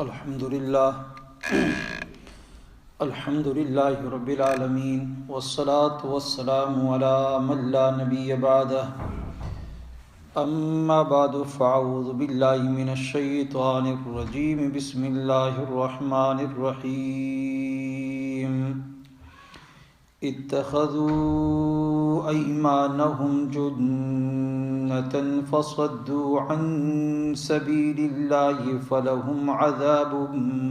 الحمد للہ رب العالمین والصلاة والسلام علی من لا نبی بعدہ اما بعد فاعوذ باللہ من الشیطان الرجیم بسم اللہ الرحمن الرحیم اتخذوا ایمانهم جنة فصدوا عن سبیل اللہ فلهم عذاب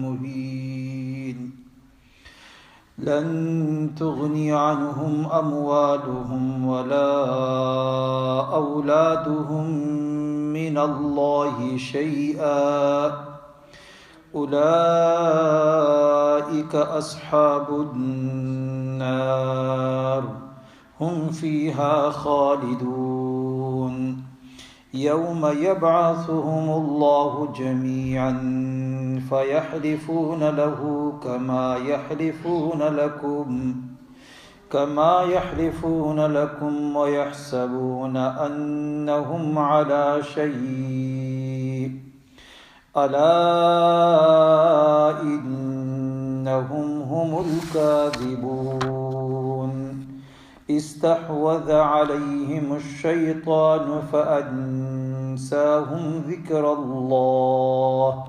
مہین لن تغنی عنهم اموالهم ولا اولادهم من اللہ شیئا اولئک اصحاب النار هم فيها خالدون یوم یبعثهم اللہ جميعا فيحلفون له كما يحلفون لكم ويحسبون أنهم على شيء ألا إنهم هم الكاذبون استحوذ عليهم الشيطان فأنساهم ذكر الله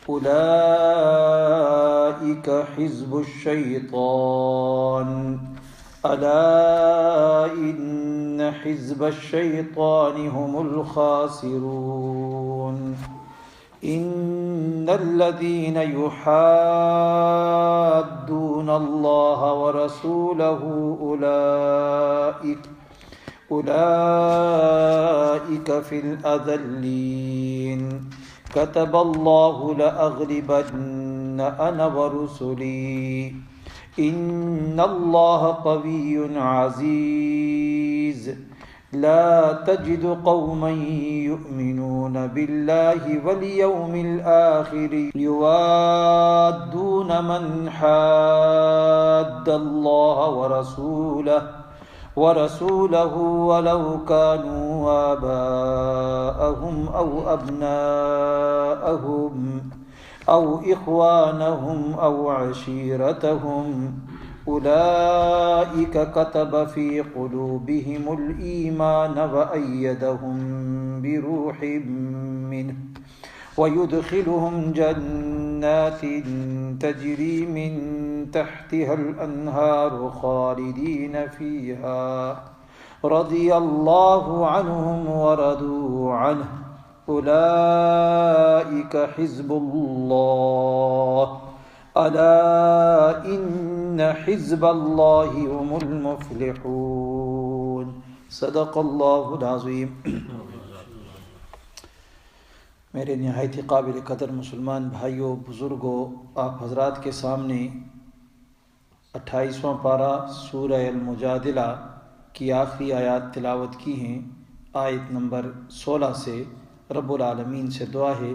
أولئك حزب الشيطان ألا إن حزب الشيطان هم الخاسرون إن الذين يحادون الله ورسوله أولئك في الأذلين كتب الله لأغلبن أنا ورسلي إن الله قوي عزيز لا تجد قوما يؤمنون بالله واليوم الآخر يوادون من حاد الله ورسوله ولو كانوا آباءهم أو أبناءهم أو إخوانهم أو عشيرتهم أولئك كتب في قلوبهم الإيمان وأيدهم بروح منه ويدخلهم جنات تجري من تحتها الأنهار خالدين فيها رضي الله عنهم ورضوا عنه أولئك حزب الله ألا إن حزب الله هم المفلحون صدق اللہ العظیم۔ میرے نہایت قابل قدر مسلمان بھائیوں، بزرگوں، آپ حضرات کے سامنے 28واں پارہ سورہ المجادلہ کی آخری آیات تلاوت کی ہیں۔ آیت نمبر 16 سے رب العالمین سے دعا ہے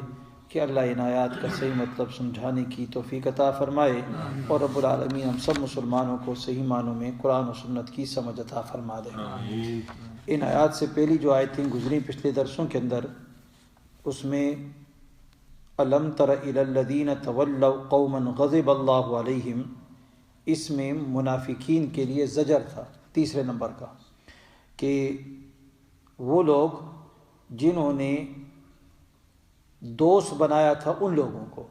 کہ اللہ ان آیات کا صحیح مطلب سمجھانے کی توفیق عطا فرمائے، اور رب العالمین ہم سب مسلمانوں کو صحیح معنوں میں قرآن و سنت کی سمجھ عطا فرما دے۔ ان آیات سے پہلی جو آیتیں گزری پچھلے درسوں کے اندر، اس میں الم تر الی الذین تولوا قوما غضب اللہ علیہم، اس میں منافقین کے لیے زجر تھا تیسرے نمبر کا، کہ وہ لوگ جنہوں نے دوست بنایا تھا ان لوگوں کو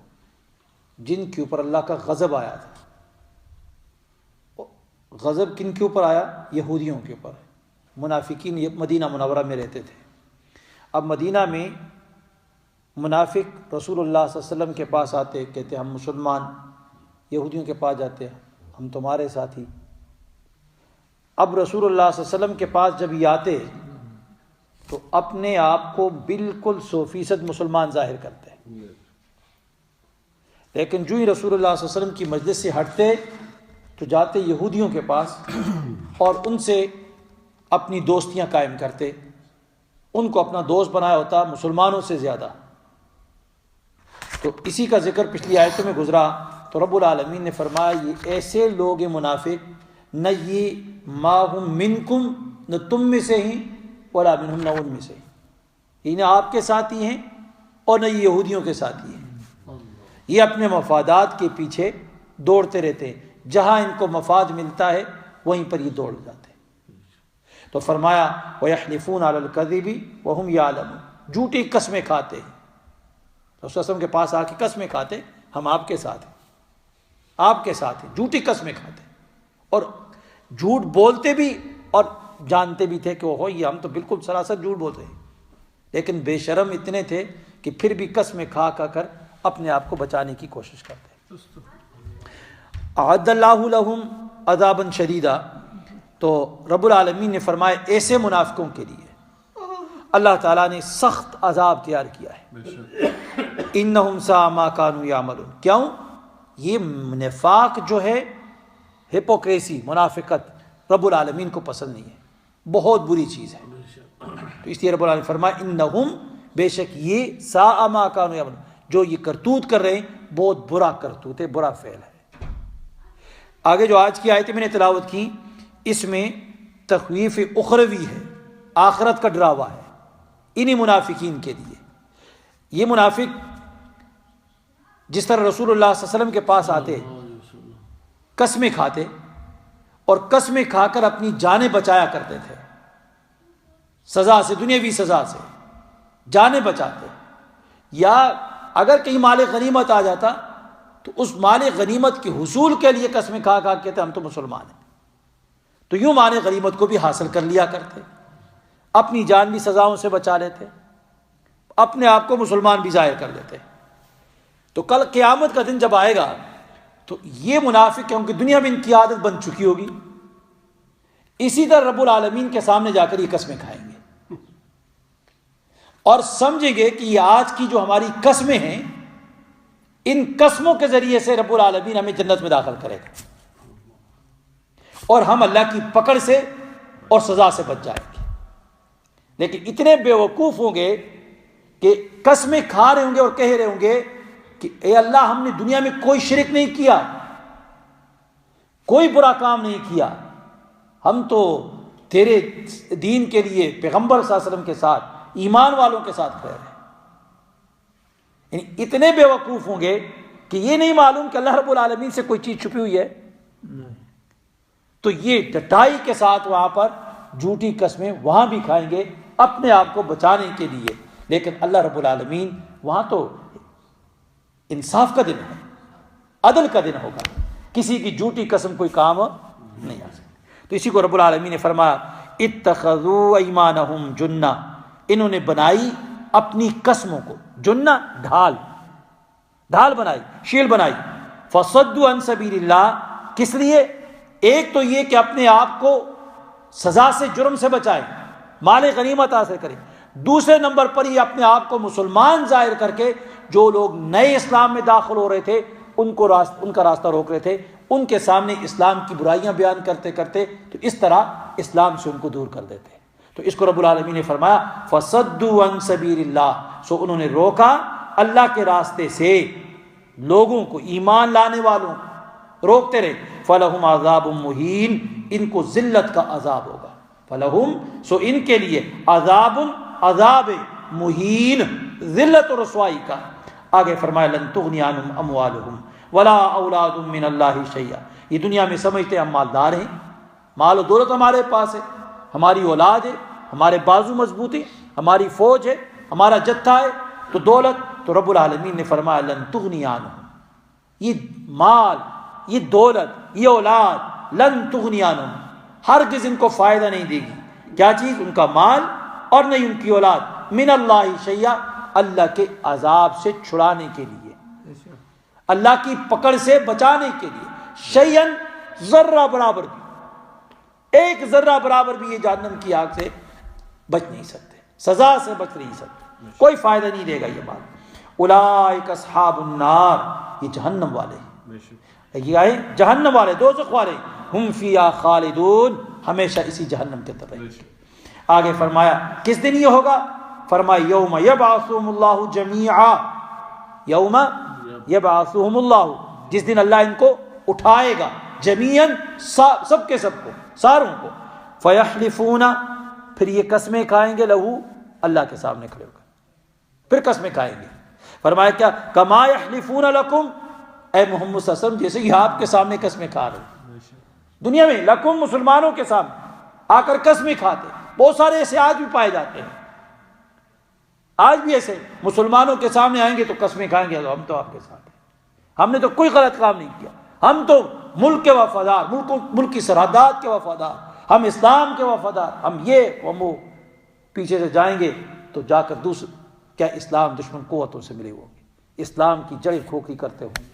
جن کے اوپر اللہ کا غضب آیا تھا۔ غضب کن کے اوپر آیا؟ یہودیوں کے اوپر۔ منافقین مدینہ منورہ میں رہتے تھے۔ اب مدینہ میں منافق رسول اللہ صلی اللہ علیہ وسلم کے پاس آتے، کہتے ہم مسلمان، یہودیوں کے پاس جاتے ہیں ہم تمہارے ساتھی۔ اب رسول اللہ صلی اللہ علیہ وسلم کے پاس جب یہ آتے تو اپنے آپ کو بالکل 100% مسلمان ظاہر کرتے، لیکن جو ہی رسول اللہ صلی اللہ علیہ وسلم کی مجلس سے ہٹتے تو جاتے یہودیوں کے پاس اور ان سے اپنی دوستیاں قائم کرتے، ان کو اپنا دوست بنایا ہوتا مسلمانوں سے زیادہ۔ تو اسی کا ذکر پچھلی آیتوں میں گزرا، تو رب العالمین نے فرمایا یہ ایسے لوگ منافق، نہ یہ ما ہم منکم، نہ تم میں سے ہی، ولا منہم، نہ ان میں سے، یہ نہ آپ کے ساتھی ہیں اور نہ یہ یہودیوں کے ساتھی ہیں۔ یہ اپنے مفادات کے پیچھے دوڑتے رہتے ہیں، جہاں ان کو مفاد ملتا ہے وہیں پر یہ دوڑ جاتے ہیں۔ تو فرمایا وَيَحْلِفُونَ عَلَى الْكَذِبِ وَهُمْ يَعْلَمُونَ، جھوٹی قسمیں کھاتے ہیں۔ رسول اللہ علیہ وسلم کے پاس آ کے قسمیں کھاتے، ہم آپ کے ساتھ ہیں، آپ کے ساتھ ہیں، جھوٹی قسمیں کھاتے اور جھوٹ بولتے بھی، اور جانتے بھی تھے کہ وہ یہ ہم تو بالکل سراسر جھوٹ بولتے ہیں، لیکن بے شرم اتنے تھے کہ پھر بھی قسمیں کھا کر اپنے آپ کو بچانے کی کوشش کرتے۔ اعد اللہ لہم عذابا شدیدا، تو رب العالمین نے فرمایا ایسے منافقوں کے لیے اللہ تعالیٰ نے سخت عذاب تیار کیا ہے۔ انہم ساء ما کانوا یعملون، کیوں؟ یہ نفاق جو ہے، ہپوکریسی، منافقت رب العالمین کو پسند نہیں ہے، بہت بری چیز ہے۔ تو اس لیے رب العالمین فرمایا انہم، بے شک یہ، ساء ما کانوا یعملون، جو یہ کرتوت کر رہے ہیں بہت برا کرتوت ہے، برا فعل ہے۔ آگے جو آج کی آیتیں میں نے تلاوت کی، اس میں تخویف اخروی ہے، آخرت کا ڈراوا ہے انہی منافقین کے لیے۔ یہ منافق جس طرح رسول اللہ صلی اللہ علیہ وسلم کے پاس آتے، قسمیں کھاتے اور قسمیں کھا کر اپنی جانیں بچایا کرتے تھے، سزا سے، دنیاوی سزا سے جانیں بچاتے، یا اگر کہیں مال غنیمت آ جاتا تو اس مال غنیمت کے حصول کے لیے قسمیں کھا کہتے ہم تو مسلمان ہیں، تو یوں مال غنیمت کو بھی حاصل کر لیا کرتے، اپنی جان بھی سزاؤں سے بچا لیتے، اپنے آپ کو مسلمان بھی ظاہر کر لیتے۔ تو کل قیامت کا دن جب آئے گا تو یہ منافق، کیونکہ دنیا میں ان کی عادت بن چکی ہوگی، اسی طرح رب العالمین کے سامنے جا کر یہ قسمیں کھائیں گے اور سمجھیں گے کہ یہ آج کی جو ہماری قسمیں ہیں، ان قسموں کے ذریعے سے رب العالمین ہمیں جنت میں داخل کرے گا اور ہم اللہ کی پکڑ سے اور سزا سے بچ جائیں گے۔ لیکن اتنے بے وقوف ہوں گے کہ قسمیں کھا رہے ہوں گے اور کہہ رہے ہوں گے کہ اے اللہ، ہم نے دنیا میں کوئی شرک نہیں کیا، کوئی برا کام نہیں کیا، ہم تو تیرے دین کے لیے پیغمبر صلی اللہ علیہ وسلم کے ساتھ، ایمان والوں کے ساتھ کھڑے ہیں۔ یعنی اتنے بے وقوف ہوں گے کہ یہ نہیں معلوم کہ اللہ رب العالمین سے کوئی چیز چھپی ہوئی ہے، تو یہ ڈٹائی کے ساتھ وہاں پر جھوٹی قسمیں وہاں بھی کھائیں گے اپنے آپ کو بچانے کے لیے۔ لیکن اللہ رب العالمین وہاں تو انصاف کا دن ہے، عدل کا دن ہوگا، کسی کی جھوٹی قسم کوئی کام نہیں آ سکتی۔ تو اسی کو رب العالمین نے فرمایا اتخذوا ایمانہم جنہ، انہوں نے بنائی اپنی قسموں کو، جنہ ڈھال بنائی، شیل بنائی، فصدوا عن سبیل اللہ، کس لیے؟ ایک تو یہ کہ اپنے آپ کو سزا سے، جرم سے بچائیں، مال غنیمت حاصل کریں، دوسرے نمبر پر یہ اپنے آپ کو مسلمان ظاہر کر کے جو لوگ نئے اسلام میں داخل ہو رہے تھے ان کا راستہ روک رہے تھے، ان کے سامنے اسلام کی برائیاں بیان کرتے کرتے تو اس طرح اسلام سے ان کو دور کر دیتے۔ تو اس کو رب العالمین نے فرمایا فصدوا عن سبیل اللہ، سو انہوں نے روکا اللہ کے راستے سے لوگوں کو، ایمان لانے والوں کو روکتے رہے۔ فلہم عذاب مہین، ان کو ذلت کا عذاب ہوگا، فلہم، سو ان کے لیے، عذاب مہین، ذلت و رسوائی کا۔ آگے فرمایا لن تغنی عنہم اموالہم ولا اولادہم من اللہ شیئا، یہ دنیا میں سمجھتے ہم مالدار ہیں، مال و دولت ہمارے پاس ہے، ہماری اولاد ہے، ہمارے بازو مضبوط ہیں، ہماری فوج ہے، ہمارا جتھا ہے، تو دولت، تو رب العالمین نے فرمایا لن تغنی عنہم، یہ مال، یہ دولت، یہ اولاد، لن تغنی عنہم، ہرگز ان کو فائدہ نہیں دے گی، کیا چیز؟ ان کا مال اور نہیں ان کی اولاد، من اللہ شیئا، اللہ کے عذاب سے چھڑانے کے لیے، اللہ کی پکڑ سے بچانے کے لیے، شیئن، ذرہ برابر بھی، ایک ذرہ برابر بھی یہ جہنم کی آگ سے بچ نہیں سکتے، سزا سے بچ نہیں سکتے، کوئی فائدہ نہیں دے گا یہ بات۔ اولئک اصحاب النار، یہ جہنم والے ہیں، یہ آئے جہنم والے، دوزخ والے، ہم فیہا خالدون، ہمیشہ اسی جہنم کے اندر رہیں گے۔ آگے فرمایا کس دن یہ ہوگا؟ فرمایا یوم یبعثہم اللہ جمیعا، یوم یبعثہم اللہ، جس دن اللہ ان کو اٹھائے گا، جمیعاً، سب کے سب کو، ساروں کو، فیحلفون، پھر یہ قسمیں کھائیں گے، لہو، اللہ کے سامنے کھڑے ہو کر پھر قسمیں کھائیں گے، فرمایا کیا کما یحلفون لکم، اے محمد صلی اللہ علیہ وسلم جیسے کہ آپ کے سامنے قسمیں کھا رہے دنیا میں، لکم مسلمانوں کے سامنے آ کر قسمیں کھاتے. بہت سارے ایسے آج بھی پائے جاتے ہیں، آج بھی ایسے مسلمانوں کے سامنے آئیں گے تو قسمیں کھائیں گے ہم تو آپ کے ساتھ ہیں، ہم نے تو کوئی غلط کام نہیں کیا، ہم تو ملک کے وفادار، ملک کی سرحدات کے وفادار، ہم اسلام کے وفادار، ہم یہ وہ. پیچھے سے جائیں گے تو جا کر کیا اسلام دشمن قوتوں سے ملے ہوں گے، اسلام کی جڑیں کھوکھلی کرتے ہوں گے،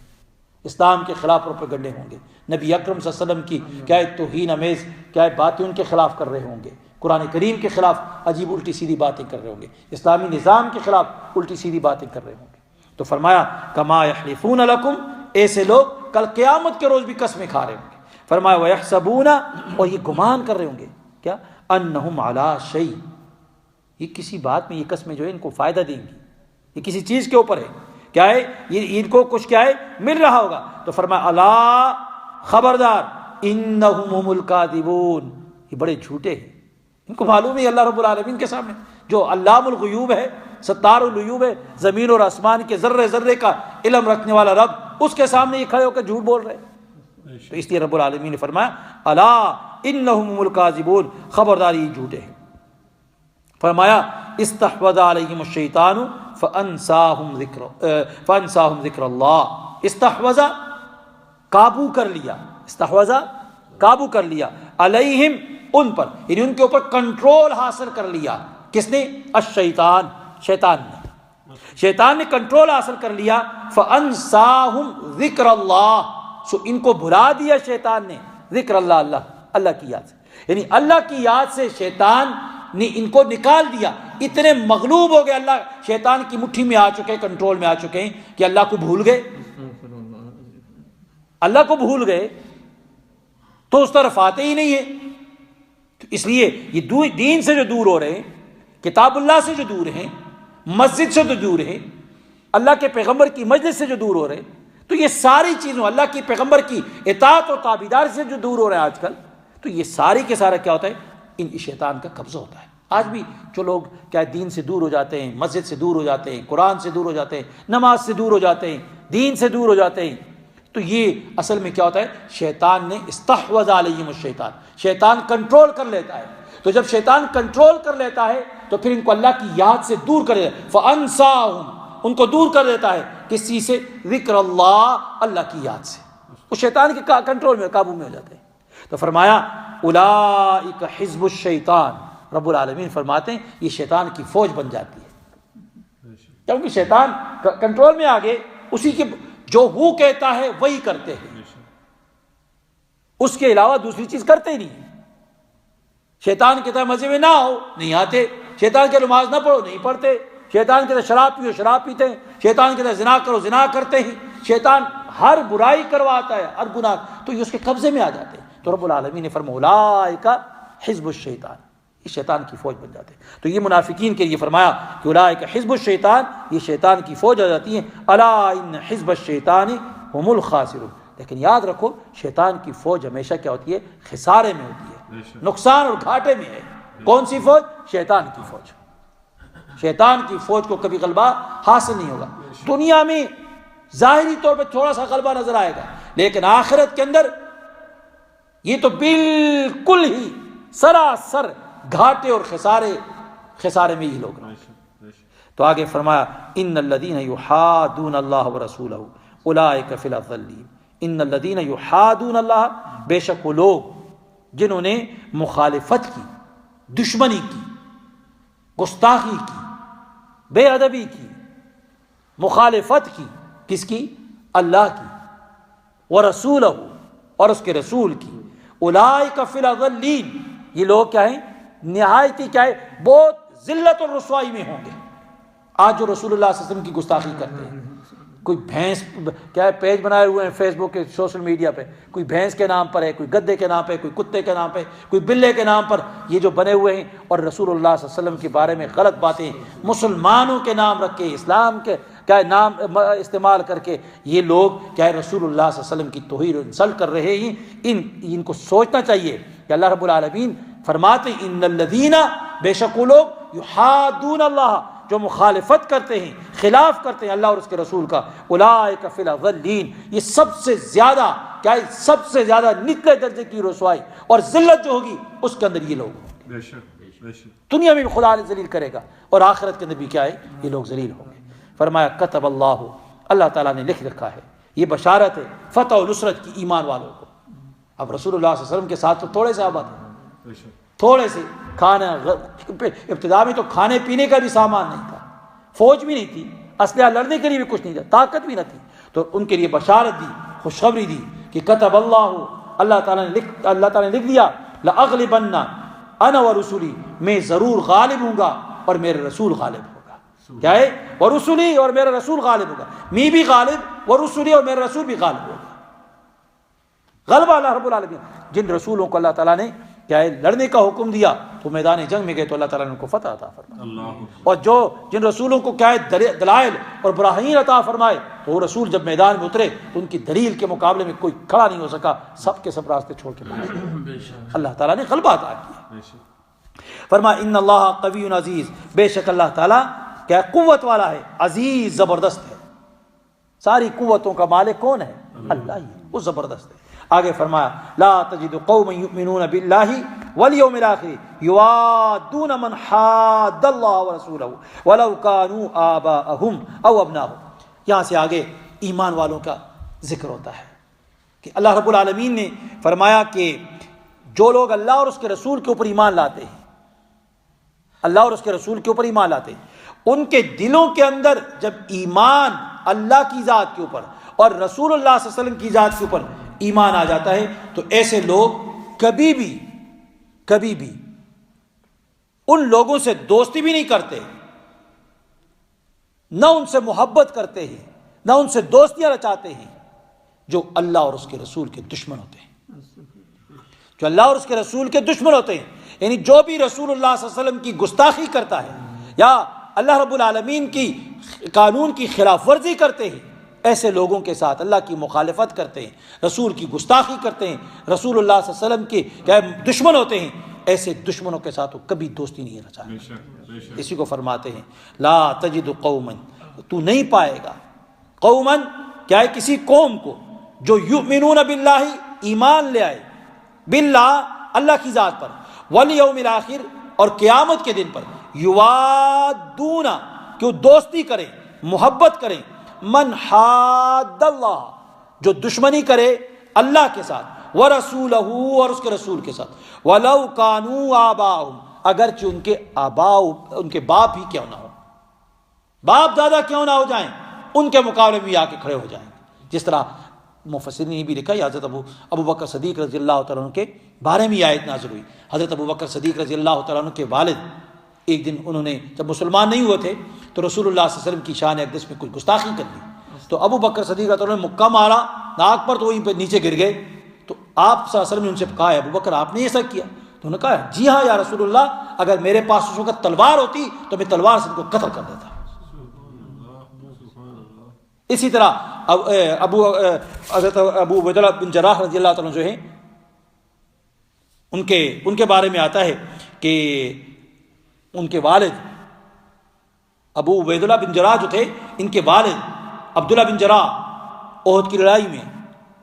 اسلام کے خلاف پروپیگنڈے ہوں گے، نبی اکرم صلی اللہ علیہ وسلم کی کیا توہین امیز کیا باتیں ان کے خلاف کر رہے ہوں گے، قرآن کریم کے خلاف عجیب الٹی سیدھی باتیں کر رہے ہوں گے، اسلامی نظام کے خلاف الٹی سیدھی باتیں کر رہے ہوں گے. تو فرمایا کما یحلفون لکم، ایسے لوگ کل قیامت کے روز بھی قسمیں کھا رہے ہوں گے. فرمایا ویحسبون، اور یہ گمان کر رہے ہوں گے کیا انہم علی شیء، یہ کسی بات میں یہ قسمیں جو ہے ان کو فائدہ دیں گی، یہ کسی چیز کے اوپر ہے، کیا ہے یہ ان کو کچھ کیا ہے مل رہا ہوگا. تو فرمایا الا، خبردار، انہم هم الکاذبون، یہ بڑے جھوٹے ہیں. ان کو معلوم ہے اللہ رب العالمین کے سامنے جو علام الغیوب ہے، ستار الغیوب ہے، زمین اور آسمان کے ذرے ذرے کا علم رکھنے والا رب، اس کے سامنے یہ کھڑے ہو کر جھوٹ بول رہے ہیں. تو اس لیے رب العالمین نے فرمایا الا انہم هم الکاذبون، خبردار یہ جھوٹے ہیں. فرمایا استحوذ علیہم الشیطان فانساہم ذکر اللہ، استحوذ قابو کر لیا، استحوذ قابو کر لیا، علیہم ان پر، یعنی ان کے اوپر کنٹرول حاصل کر لیا. کس نے؟ الشیطان، شیطان نے کنٹرول حاصل کر لیا. فانساہم ذکر اللہ، سو ان کو بھلا دیا شیطان نے ذکر اللہ، اللہ کی یاد سے، یعنی اللہ کی یاد سے شیطان نے ان کو نکال دیا. اتنے مغلوب ہو گئے، اللہ شیطان کی مٹھی میں آ چکے، کنٹرول میں آ چکے ہیں کہ اللہ کو بھول گئے، اللہ کو بھول گئے تو اس طرف آتے ہی نہیں ہیں. تو اس لیے یہ دین سے جو دور ہو رہے ہیں، کتاب اللہ سے جو دور ہیں، مسجد سے جو دور ہیں، اللہ کے پیغمبر کی مجلس سے جو دور ہو رہے ہیں، تو یہ ساری چیزوں، اللہ کی پیغمبر کی اطاعت اور تابعداری سے جو دور ہو رہے ہیں آج کل، تو یہ ساری کے سارا کیا ہوتا ہے؟ ان شیطان کا قبضہ ہوتا ہے. آج بھی جو لوگ کیا دین سے دور ہو جاتے ہیں، مسجد سے دور ہو جاتے ہیں، قرآن سے دور ہو جاتے ہیں، نماز سے دور ہو جاتے ہیں، دین سے دور ہو جاتے ہیں، تو یہ اصل میں کیا ہوتا ہے؟ شیطان نے استحوذ علیہم الشیطان، شیطان کنٹرول کر لیتا ہے. تو جب شیطان کنٹرول کر لیتا ہے تو پھر ان کو اللہ کی یاد سے دور کر دیتا ہے. فانساہم، ان کو دور کر دیتا ہے کس چیز سے؟ ذکر اللہ، اللہ کی یاد سے. وہ شیطان کے کنٹرول میں، قابو میں ہو جاتے ہیں. تو فرمایا اولئک حزب الشیطان، رب العالمین فرماتے ہیں یہ شیطان کی فوج بن جاتی ہے، کیونکہ شیطان کنٹرول میں آ گئے، اسی کے جو وہ کہتا ہے وہی کرتے ہیں، اس کے علاوہ دوسری چیز کرتے ہی نہیں. شیطان کہتا ہے مزے میں نہ ہو، نہیں آتے. شیطان کے نماز نہ پڑھو، نہیں پڑھتے. شیطان کہتا ہے شراب پیو، شراب پیتے ہیں. شیطان کہتا ہے زنا کرو، زنا کرتے ہیں. شیطان ہر برائی کرواتا ہے، ہر گناہ، تو یہ اس کے قبضے میں آ جاتے ہیں. تو رب العالمین نے فرمایا اولئک حزب الشیطان، یہ شیطان کی فوج بن جاتے ہیں. تو یہ منافقین کے لیے فرمایا کہ اولئک حزب الشیطان، یہ شیطان کی فوج آ جاتی ہیں. الا ان حزب الشیطان هم الخاسرون، لیکن یاد رکھو شیطان کی فوج ہمیشہ کیا ہوتی ہے؟ خسارے میں ہوتی ہے، نقصان اور گھاٹے میں ہے. کون سی فوج؟ شیطان کی فوج. شیطان کی فوج کو کبھی غلبہ حاصل نہیں ہوگا. دنیا میں ظاہری طور پہ تھوڑا سا غلبہ نظر آئے گا، لیکن آخرت کے اندر یہ تو بالکل ہی سراسر گھاٹے اور خسارے میں ہی لوگ. تو آگے فرمایا ان الذین یحادون اللہ ورسولہ اولئک فی الاضلین. ان الذین یحادون اللہ، بے شک وہ لوگ جنہوں نے مخالفت کی، دشمنی کی، گستاخی کی، بے ادبی کی، مخالفت کی، کس کی؟ اللہ کی، ورسولہ، اور اس کے رسول کی. اولئک فی الاضلین، یہ لوگ کیا ہیں؟ نہایت ہی کیا ہے؟ بہت ذلت اور رسوائی میں ہوں گے. آج جو رسول اللہ صلی اللہ علیہ وسلم کی گستاخی کرتے ہیں، کوئی بھینس کیا ہے پیج بنائے ہوئے ہیں فیس بک کے، سوشل میڈیا پہ، کوئی بھینس کے نام پر ہے، کوئی گدے کے نام پہ، کوئی کتے کے نام پہ، کوئی بلے کے نام پر، یہ جو بنے ہوئے ہیں، اور رسول اللہ صلی اللہ علیہ وسلم کے بارے میں غلط باتیں مسلمانوں کے نام رکھ کے، اسلام کے کیا ہے نام استعمال کر کے یہ لوگ کیا ہے رسول اللہ صلی اللہ علیہ وسلم کی توہین و انسلٹ کر رہے ہیں. ان کو سوچنا چاہیے کہ اللہ رب العالمین فرماتے ہیں ان الذین، بے شک وہ لوگ یحادون اللہ، جو مخالفت کرتے ہیں، خلاف کرتے ہیں اللہ اور اس کے رسول کا، اولئک فی الاذلین، یہ سب سے زیادہ کیا ہے، سب سے زیادہ نچلے درجے کی رسوائی اور ذلت جو ہوگی اس کے اندر یہ لوگ ہوں گے۔ بے شک بے شک، دنیا میں بھی خدا ذلیل کرے گا اور آخرت کے اندر بھی کیا ہے، یہ لوگ ذلیل ہوں گے۔ فرمایا کتب اللہ، اللہ تعالیٰ نے لکھ رکھا ہے، یہ بشارت ہے فتح و نصرت کی ایمان والوں کو۔ اب رسول اللہ صلی اللہ علیہ وسلم کے ساتھ تو تھوڑے صحابہ تھے، بے شک، تھوڑے سے کھانا، ابتدا میں تو کھانے پینے کا بھی سامان نہیں تھا، فوج بھی نہیں تھی، اسلحہ لڑنے کے لیے بھی کچھ نہیں تھا، طاقت بھی نہ تھی، تو ان کے لیے بشارت دی، خوشخبری دی کہ کتب اللہ، اللہ تعالیٰ نے لکھ دیا، لأغلبن انا ورسولی، میں ضرور غالب ہوں گا اور میرے رسول غالب ہوگا۔ کیا ہے؟ ورسولی، اور میرا رسول غالب ہوگا، میں بھی غالب، ورسولی، اور میرا رسول بھی غالب ہوگا۔ غلبہ اللہ رب العالمین، جن رسولوں کو اللہ تعالیٰ نے کیا ہے لڑنے کا حکم دیا تو میدان جنگ میں گئے تو اللہ تعالیٰ نے ان کو فتح عطا فرمایا، اللہ اور جن رسولوں کو کیا ہے دلائل اور براہین عطا فرمائے تو وہ رسول جب میدان میں اترے تو ان کی دلیل کے مقابلے میں کوئی کھڑا نہیں ہو سکا، سب کے سب راستے چھوڑ کے بھاگ گئے۔ اللہ تعالیٰ نے غلبہ عطا کیا۔ بے شک، فرمایا ان اللہ قوی عزیز، بے شک اللہ تعالیٰ کیا ہے قوت والا ہے، عزیز زبردست ہے۔ ساری قوتوں کا مالک کون ہے؟ اللہ ہی، وہ زبردست ہے۔ آگے فرمایا لا تجد قوما یؤمنون باللہ والیوم الآخر یوادون من حاد اللہ ورسولہ ولو کانوا آباءہم او ابناءہم۔ یہاں سے آگے ایمان والوں کا ذکر ہوتا ہے کہ اللہ رب العالمین نے فرمایا کہ جو لوگ اللہ اور اس کے رسول کے اوپر ایمان لاتے ہیں، اللہ اور اس کے رسول کے اوپر ایمان لاتے ہیں، ان کے دلوں کے اندر جب ایمان اللہ کی ذات کے اوپر اور رسول اللہ صلی اللہ علیہ وسلم کی ذات کے اوپر ایمان آ جاتا ہے تو ایسے لوگ کبھی بھی ان لوگوں سے دوستی بھی نہیں کرتے، نہ ان سے محبت کرتے ہیں، نہ ان سے دوستیاں رچاتے ہیں جو اللہ اور اس کے رسول کے دشمن ہوتے ہیں، جو اللہ اور اس کے رسول کے دشمن ہوتے ہیں، یعنی جو بھی رسول اللہ صلی اللہ علیہ وسلم کی گستاخی کرتا ہے یا اللہ رب العالمین کی قانون کی خلاف ورزی کرتے ہیں، ایسے لوگوں کے ساتھ اللہ کی مخالفت کرتے ہیں، رسول کی گستاخی کرتے ہیں، رسول اللہ صلی اللہ علیہ وسلم کے کیا دشمن ہوتے ہیں، ایسے دشمنوں کے ساتھ وہ کبھی دوستی نہیں رچا۔ بے شک بے شک، اسی کو فرماتے ہیں لا تجد قوما، تو نہیں پائے گا، قوما کیا ہے کسی قوم کو جو یؤمنون باللہ، ایمان لے آئے، باللہ اللہ کی ذات پر، والیوم الآخر اور قیامت کے دن پر، یوادون کہ وہ دوستی کریں، محبت کریں، من حاد اللہ جو دشمنی کرے اللہ کے ساتھ، ورسولہ اور اس کے رسول کے ساتھ، ولو کانوا آباءہم اگرچہ ان کے آباء ان کے باپ ہی کیوں نہ ہو، باپ دادا کیوں نہ ہو جائیں، ان کے مقابلے میں آ کے کھڑے ہو جائیں گے۔ جس طرح مفسرین نے بھی لکھا ہے حضرت ابو بکر صدیق رضی اللہ تعالیٰ عنہ کے بارے میں یہ آیت نازل ہوئی۔ حضرت ابو بکر صدیق رضی اللہ تعالیٰ عنہ کے والد ایک دن انہوں نے جب مسلمان نہیں ہوئے تھے تو رسول اللہ صلی اللہ علیہ وسلم کی شان اقدس میں کوئی گستاخی کر دی، تو ابو بکر صدیق رضی اللہ عنہ نے مکہ مارا ناک پر، تو وہیں پہ نیچے گر گئے، تو آپ صلی اللہ علیہ وسلم نے ان سے کہا ہے ابو بکر آپ نے ایسا کیا؟ تو انہوں نے کہا جی ہاں یا رسول اللہ، اگر میرے پاس اس وقت تلوار ہوتی تو میں تلوار سے ان کو قتل کر دیتا۔ اسی طرح حضرت ابو عبیدہ بن جراح رضی اللہ تعالیٰ جو ہیں ان کے بارے میں آتا ہے کہ ان کے والد ابو عبیدہ بن جراح جو تھے، ان کے والد عبداللہ بن جراح احد کی لڑائی میں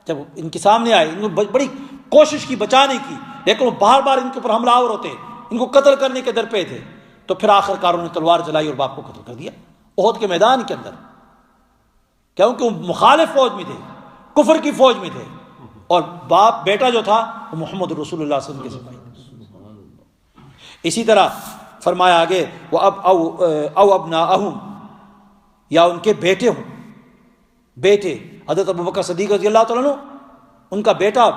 جب ان کے سامنے آئے، ان کو بڑی کوشش کی بچانے کی، لیکن وہ بار بار ان کے اوپر حملہ آور ہوتے، ان کو قتل کرنے کے در پہ تھے، تو پھر آخر کار انہوں نے تلوار جلائی اور باپ کو قتل کر دیا احد کے میدان کے اندر، کیونکہ وہ مخالف فوج میں تھے، کفر کی فوج میں تھے، اور باپ بیٹا جو تھا وہ محمد رسول اللہ صلی اللہ علیہ وسلم کے سپاہی۔ اسی طرح فرمایا آگے وہ او ابناءہم یا ان کے بیٹے ہوں، بیٹے حضرت ابو بکر صدیق رضی اللہ تعالیٰ عنہ ان کا بیٹا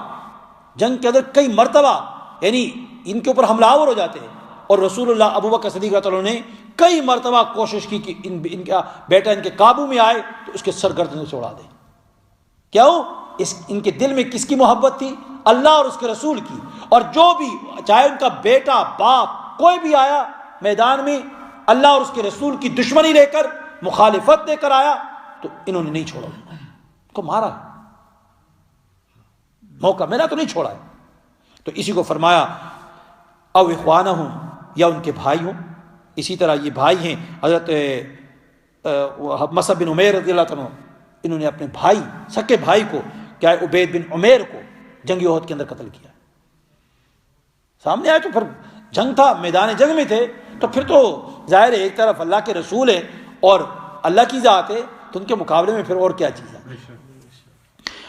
جنگ کے اندر کئی مرتبہ یعنی ان کے اوپر حملہ آور ہو جاتے ہیں، اور رسول اللہ ابو بکر صدیق رضی اللہ تعالیٰ عنہ نے کئی مرتبہ کوشش کی کہ ان کا بیٹا ان کے قابو میں آئے تو اس کے سر گردن سے اڑا دیں۔ کیوں؟ ان کے دل میں کس کی محبت تھی؟ اللہ اور اس کے رسول کی، اور جو بھی چاہے ان کا بیٹا باپ کوئی بھی آیا میدان میں اللہ اور اس کے رسول کی دشمنی لے کر، مخالفت لے کر آیا تو انہوں نے نہیں چھوڑا، ان کو مارا، موقع ملا تو نہیں چھوڑا ہے۔ تو اسی کو فرمایا او اخوانہم یا ان کے بھائی ہوں، اسی طرح یہ بھائی ہیں حضرت مصعب بن عمیر رضی اللہ عنہ، انہوں نے اپنے بھائی، سکے بھائی کو کیا ہے عبید بن عمیر کو جنگ احد کے اندر قتل کیا. سامنے آیا تو پھر جنگ تھا، میدان جنگ میں تھے، تو پھر تو ظاہر ہے ایک طرف اللہ کے رسول ہیں اور اللہ کی ذات ہے، تو ان کے مقابلے میں پھر اور کیا چیز ہے.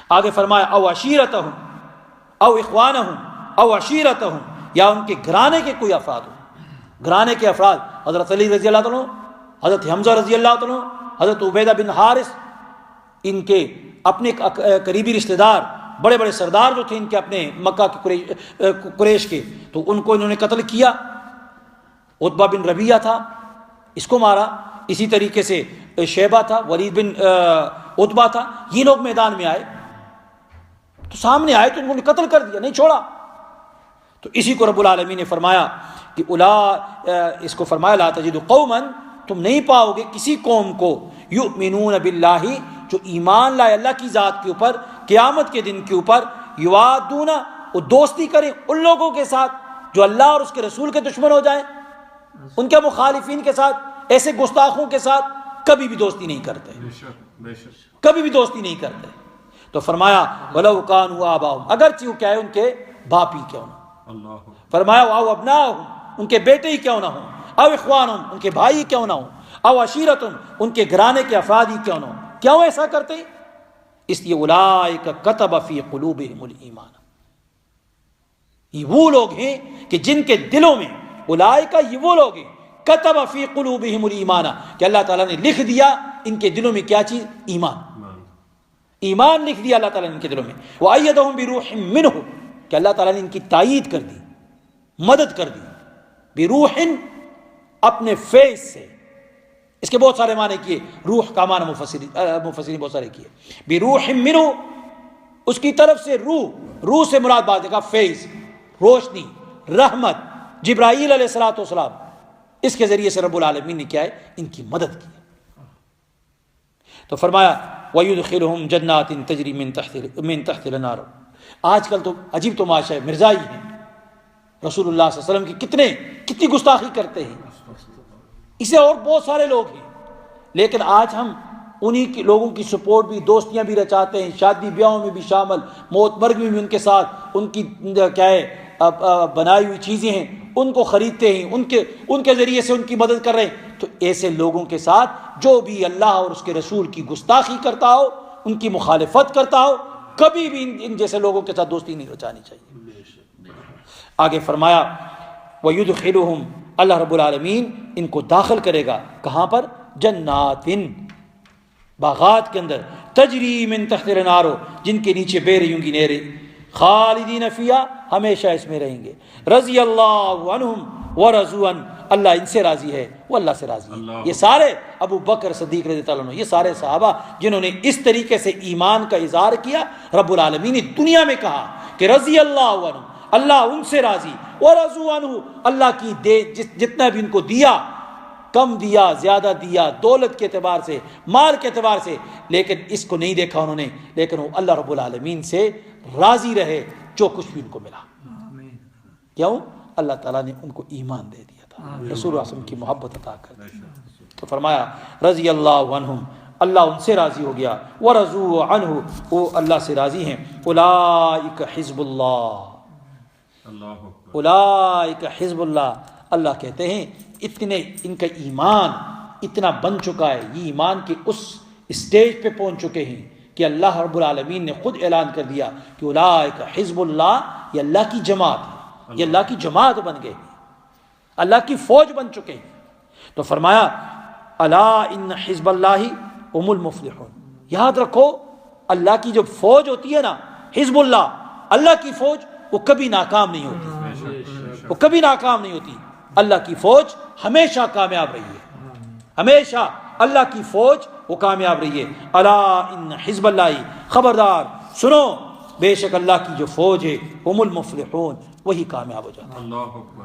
آگے فرمایا او عشیرتہم او اخوانہم او عشیرتہم، یا ان کے گھرانے کے کوئی افراد ہوں. گھرانے کے افراد حضرت علی رضی اللہ عنہ، حضرت حمزہ رضی اللہ عنہ، حضرت عبیدہ بن حارث، ان کے اپنے قریبی رشتہ دار، بڑے بڑے سردار جو تھے ان کے اپنے مکہ کے قریش کے، تو ان کو انہوں نے قتل کیا. عتبہ بن ربیعہ تھا، اس کو مارا. اسی طریقے سے شیبہ تھا، ولید بن عتبہ تھا. یہ لوگ میدان میں آئے تو سامنے آئے تو انہوں نے قتل کر دیا، نہیں چھوڑا. تو اسی کو رب العالمین نے فرمایا کہ اس کو فرمایا لا تجد قوما، تم نہیں پاؤ گے کسی قوم کو یؤمنون باللہ، جو ایمان لائے اللہ کی ذات کے اوپر، قیامت کے دن کے اوپر، یوادون، وہ دوستی کریں ان لوگوں کے ساتھ جو اللہ اور اس کے رسول کے دشمن ہو جائیں. ان کے مخالفین کے ساتھ، ایسے گستاخوں کے ساتھ کبھی بھی دوستی نہیں کرتے، کبھی بھی دوستی نہیں کرتے. تو فرمایا وَلَوْ كَانُوا آبَاءَهُمْ، اگرچہ وہ کیا ہے ان کے باپ ہی کیوں نہ. فرمایا او ابناءہم، ان کے بیٹے ہی کیوں نہ ہوں، او اخوانہم، ان کے بھائی ہی کیوں نہ ہوں، او عشیرتہم، ان کے گھرانے کے افراد ہی کیوں نہ ہوں. کیوں ایسا کرتے؟ اس لیے اولئک کتب فی قلوبہم الایمان، یہ وہ لوگ ہیں کہ جن کے دلوں میں، اولئک یہ وہ لوگ ہیں، کتب فی قلوبہم الایمان، کہ اللہ تعالیٰ نے لکھ دیا ان کے دلوں میں کیا چیز؟ ایمان. ایمان لکھ دیا اللہ تعالیٰ نے ان کے دلوں میں. وَأَيَّدَهُمْ بِرُوحٍ مِّنْهُ، کہ اللہ تعالیٰ نے ان کی تائید کر دی، مدد کر دی. بروح، اپنے فیض سے. اس کے بہت سارے معنی کیے، روح کا معنی مفسرین بہت سارے کیے. بروح منہ، اس کی طرف سے روح سے مراد بات ہے کا فیض، روشنی، رحمت. جبرائیل علیہ الصلوۃ والسلام، اس کے ذریعے سے رب العالمین نے کیا ہے ان کی مدد کی. تو فرمایا وَيُدْخِلُهُمْ جَنَّاتٍ تَجْرِي مِن تَحْتِهَا الْأَنْهَارُ. آج کل تو عجیب تماشا ہے، مرزائی ہیں، رسول اللہ صلی اللہ علیہ وسلم کی کتنی گستاخی کرتے ہیں. اسے اور بہت سارے لوگ ہیں، لیکن آج ہم انہی کے لوگوں کی سپورٹ بھی، دوستیاں بھی رچاتے ہیں، شادی بیاہوں میں بھی شامل، موت مرگ میں بھی ان کے ساتھ، ان کی کیا ہے بنائی ہوئی چیزیں ہیں ان کو خریدتے ہیں، ان کے ذریعے سے ان کی مدد کر رہے ہیں. تو ایسے لوگوں کے ساتھ جو بھی اللہ اور اس کے رسول کی گستاخی کرتا ہو، ان کی مخالفت کرتا ہو، کبھی بھی ان جیسے لوگوں کے ساتھ دوستی نہیں رچانی چاہیے. آگے فرمایا وَيُدْخِلُهُمْ، اللہ رب العالمین ان کو داخل کرے گا کہاں پر؟ جناتن، باغات کے اندر، تجری من تحت الانہار، جن کے نیچے بہ رہی ہوں گی نہریں، خالدین فیہا، ہمیشہ اس میں رہیں گے. رضی اللہ عنہم ورضوا عنہ، اللہ ان سے راضی ہے، وہ اللہ سے راضی ہے. یہ سارے ابو بکر صدیق رضی اللہ عنہ، یہ سارے صحابہ جنہوں نے اس طریقے سے ایمان کا اظہار کیا، رب العالمین نے دنیا میں کہا کہ رضی اللہ عنہ، اللہ ان سے راضی، ورضوا عنہ، اللہ کی دے جتنا بھی ان کو دیا، کم دیا، زیادہ دیا، دولت کے اعتبار سے، مال کے اعتبار سے، لیکن اس کو نہیں دیکھا انہوں نے، لیکن وہ اللہ رب العالمین سے راضی رہے جو کچھ بھی ان کو ملا. کیوں؟ اللہ تعالیٰ نے ان کو ایمان دے دیا تھا، رسول اللہ صلی اللہ علیہ وسلم کی محبت عطا کر دی. تو فرمایا رضی اللہ عنہم، اللہ ان سے راضی ہو گیا، ورضوا عنہ، وہ اللہ سے راضی ہیں. اولئک حزب اللہ، اولئک حزب اللہ، اللہ کہتے ہیں اتنے ان کا ایمان اتنا بن چکا ہے، یہ ایمان کے اس اسٹیج پہ پہنچ چکے ہیں کہ اللہ رب العالمین نے خود اعلان کر دیا کہ اولئک حزب اللہ، یہ اللہ کی جماعت ہے، یہ اللہ کی جماعت بن گئے، اللہ کی فوج بن چکے ہیں. تو فرمایا الا ان حزب اللہ هم المفلحون، یاد رکھو اللہ کی جو فوج ہوتی ہے نا، حزب اللہ، اللہ کی فوج، وہ کبھی ناکام نہیں ہوتی، وہ کبھی ناکام نہیں ہوتی. اللہ کی فوج ہمیشہ کامیاب رہی ہے، ہمیشہ اللہ کی فوج وہ کامیاب رہی ہے. الا ان حزب اللہ، خبردار سنو، بے شک اللہ کی جو فوج ہے، هم المفلحون، وہی کامیاب ہو جاتا ہے،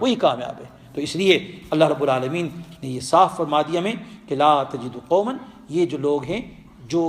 وہی کامیاب ہے. تو اس لیے اللہ رب العالمین نے یہ صاف فرما دیا ہمیں کہ لا تجد قوما، یہ جو لوگ ہیں جو